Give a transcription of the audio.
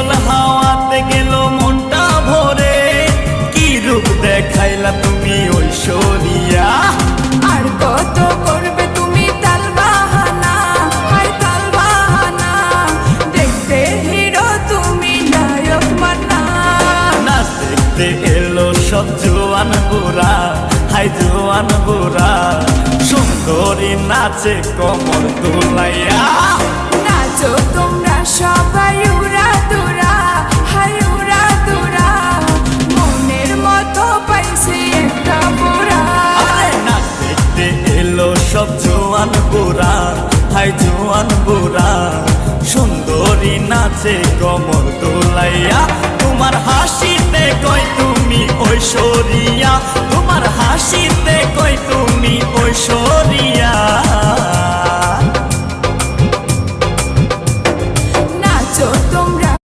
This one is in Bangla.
শীতল হাওয়াতে গেল মনটা ভরে, কি রূপ দেখাইলা তুমি ঐশ্বরিয়া। আর কত করবে তুমি তাল বাহানা, হায় তাল বাহানা, দেখতে হিরো তুমি নায়ক মান্না। নাচ দেখতে এলো সব জোয়ান বুড়া, হাই জোয়ান বুড়া, সুন্দরী নাচে কমর দোলাইয়া। নাচো তোমরা সবাই উড়া দুরা, হায় উড়া দুরা, মনের মতো পাইছি একটা বুড়া। নাচ দেখতে এলো সব জোয়ান বুড়া, হাই জোয়ান বুড়া, সুন্দরী নাচে কমর দোলাইয়া। তোমার হাসিতে কই তুমি ঐশ্বরিয়া, তোমার হাসিতে কই তুমি ঐশ্বরিয়া।